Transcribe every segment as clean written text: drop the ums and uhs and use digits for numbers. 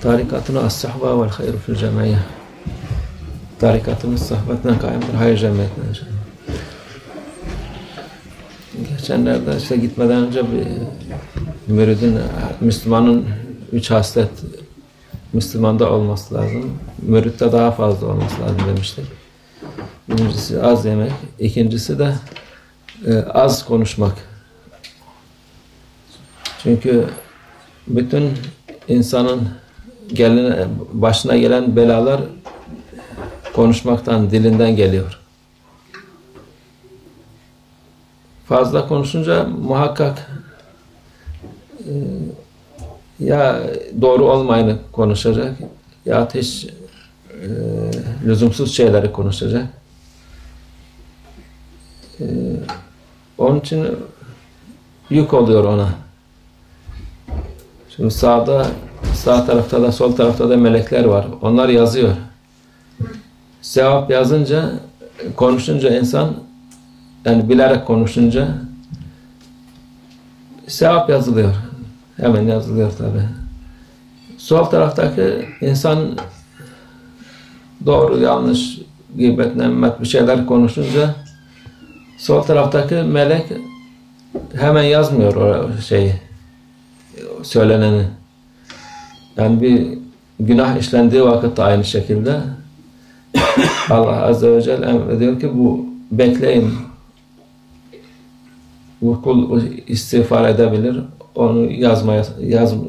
Tarikatına as-sahba vel hayru fil cemiyye. Tarikatımız sohbetten kaimdir, hayır cemiyetine. Geçenlerde işte gitmeden önce bir müridin, Müslümanın 3 haslet Müslümanda olması lazım. Müritte daha fazla olması lazım demiştik. Birincisi az yemek, ikincisi de az konuşmak. Çünkü bütün insanın başına gelen belalar konuşmaktan, dilinden geliyor. Fazla konuşunca muhakkak ya doğru olmayanı konuşacak ya hiç lüzumsuz şeyleri konuşacak. Onun için yük oluyor ona. Şimdi sağ tarafta da sol tarafta da melekler var. Onlar yazıyor. Sevap yazınca, konuşunca insan, yani bilerek konuşunca sevap yazılıyor. Hemen yazılıyor tabi. Sol taraftaki insan doğru, yanlış, gıybet, nemmet bir şeyler konuşunca sol taraftaki melek hemen yazmıyor o şeyi, söyleneni. Yani bir günah işlendiği vakit aynı şekilde Allah Azze ve Celle emrediyor ki bu bekleyin. Bu kul istiğfar edebilir. Onu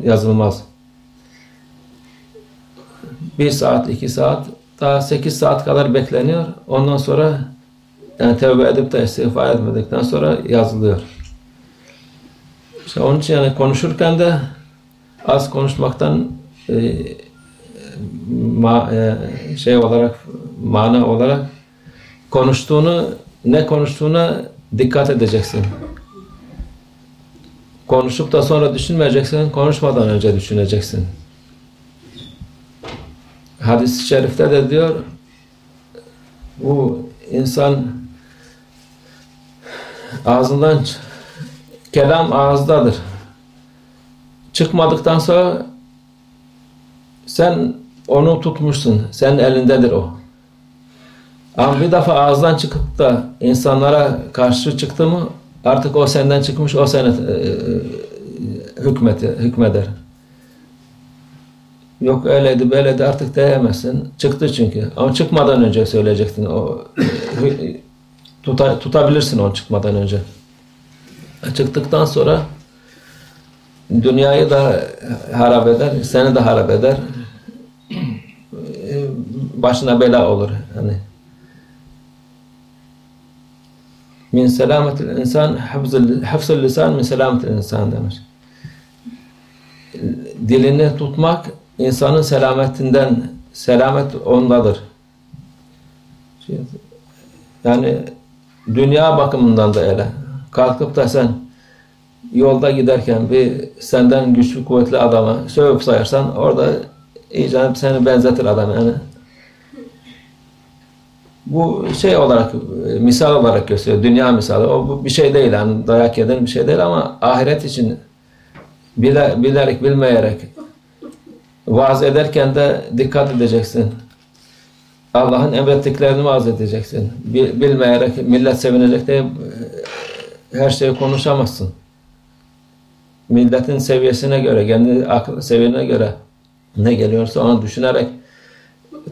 yazılmaz. 1 saat, 2 saat, daha 8 saat kadar bekleniyor. Ondan sonra yani tevbe edip de istiğfar etmedikten sonra yazılıyor. İşte onun için yani konuşurken de az konuşmaktan mana olarak ne konuştuğuna dikkat edeceksin. Konuşup da sonra düşünmeyeceksin, konuşmadan önce düşüneceksin. Hadis-i şerifte de diyor, bu insan ağzından, kelam ağızdadır. Çıkmadıktan sonra sen onu tutmuşsun, senin elindedir o. Ama bir defa ağızdan çıkıp da insanlara karşı çıktı mı, artık o senden çıkmış, o sana hükmeder. Yok öyleydi, böyleydi, artık diyemezsin. Çıktı çünkü. Ama çıkmadan önce söyleyecektin. Tutabilirsin onu çıkmadan önce. Çıktıktan sonra dünyayı da harap eder, seni de harap eder. Başına bela olur. Yani min selametil insan, hafzul lisan min selametil insan demiş. Dilini tutmak insanın selametinden, selamet ondadır. Yani dünya bakımından da öyle. Kalkıp da sen yolda giderken bir senden güçlü kuvvetli adama sövüp sayarsan orada iyice seni benzetir adam yani. Bu şey olarak, misal olarak gösteriyor. Dünya misali. O bir şey değil yani, dayak yeden bir şey değil ama ahiret için bilerek, bilmeyerek vaaz ederken de dikkat edeceksin. Allah'ın emrettiklerini vaaz edeceksin. Bilmeyerek millet sevinecek diye her şeyi konuşamazsın. Milletin seviyesine göre, kendi akıl seviyene göre ne geliyorsa onu düşünerek,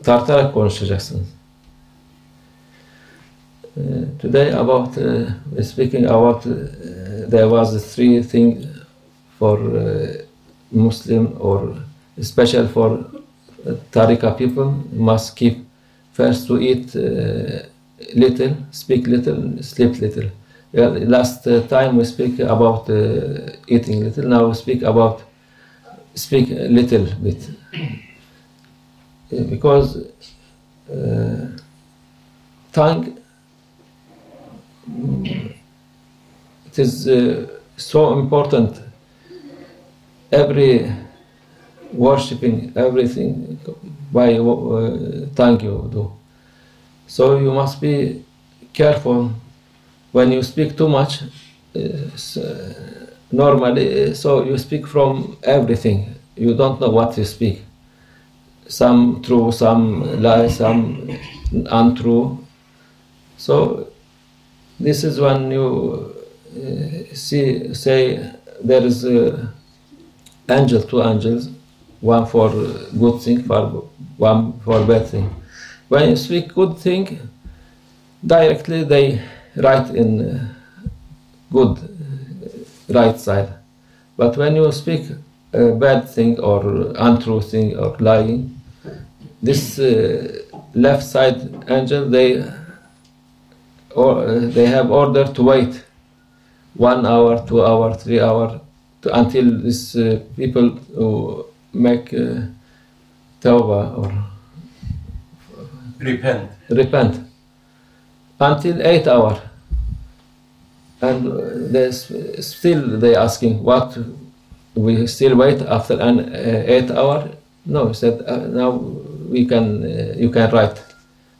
tartarak konuşacaksın. Today about speaking about there was 3 things for Muslim or special for Tariqa people must keep first to eat little, speak little, sleep little. Last time we speak about eating little. Now we speak about speak a little bit because tongue it is so important. Every worshipping, everything by tongue you do. So you must be careful when you speak too much. Normally, so you speak from everything. you don't know what you speak. Some true, some lie, some untrue. So this is when you say there is two angels, one for good thing, one for bad thing. When you speak good thing, directly they write in good right side. But when you speak a bad thing or untrue thing or lying, this left side angel, they have order to wait 1 hour, 2 hour, 3 hour until these people who make tawbah or repent until 8 hour, and they asking what we still wait after an 8 hour. No, he said now we can you can write,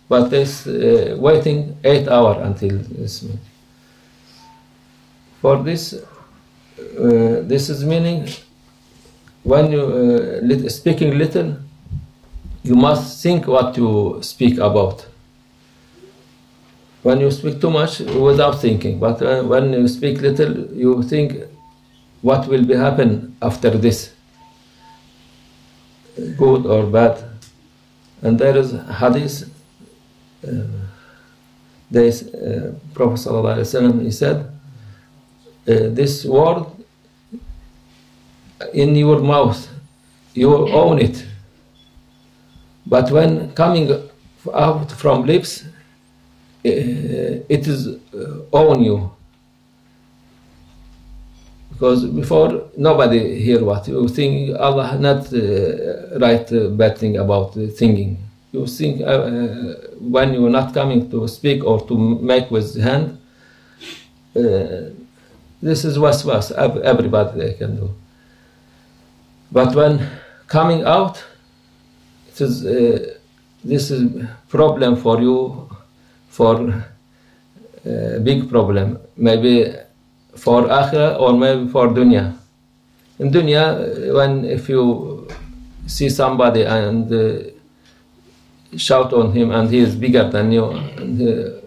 but this waiting 8 hour until this. For this, this is meaning when you speaking little, you must think what you speak about. When you speak too much, without thinking, but when you speak little, you think what will be happen after this, good or bad. And there is hadith. Prophet sallallahu alaihi wasallam, he said, this word in your mouth, you own it. But when coming out from lips, it is own you. Because before, nobody hear what you think. Allah not write bad thing about thinking. You think when you're not coming to speak or to make with hand, this is waswas, everybody can do. But when coming out, it is, this is problem for you, for big problem, maybe for akhirah or maybe for dunya. In dunya, when if you see somebody and shout on him and he is bigger than you and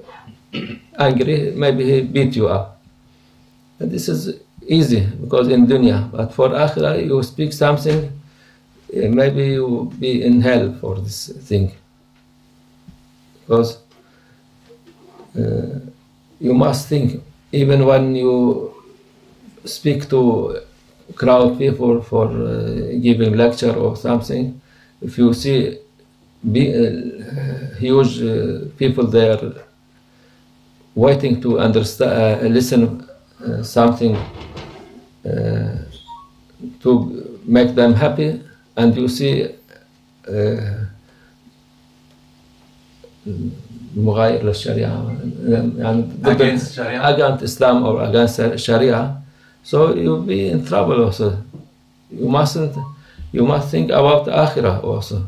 angry, maybe he beat you up. And this is easy because in dunya, but for akhirah you speak something, maybe you will be in hell for this thing. Because you must think, even when you speak to crowd people for giving lecture or something, if you see huge people there waiting to understand, listen something to make them happy, and you see مغاير للشريعة against Islam or against Sharia, so you'll be in trouble also. You must think about Akhirah also.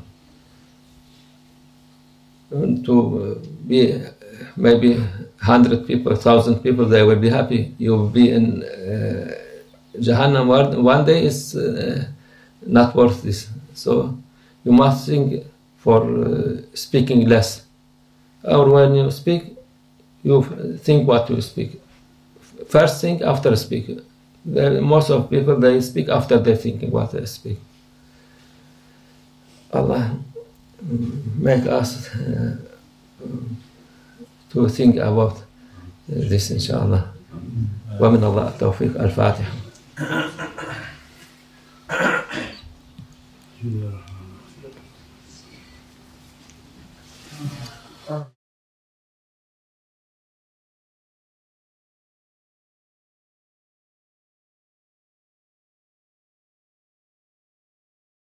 To be maybe 100 people, 1,000 people, they will be happy. You will be in Jahannam one day is not worth this. So you must think for speaking less. Or when you speak, you think what you speak. First think, after speak. Most of people, they speak after they thinking what they speak. Allah make us to think about this, inshallah. ومن الله التوفيق. الفاتحة.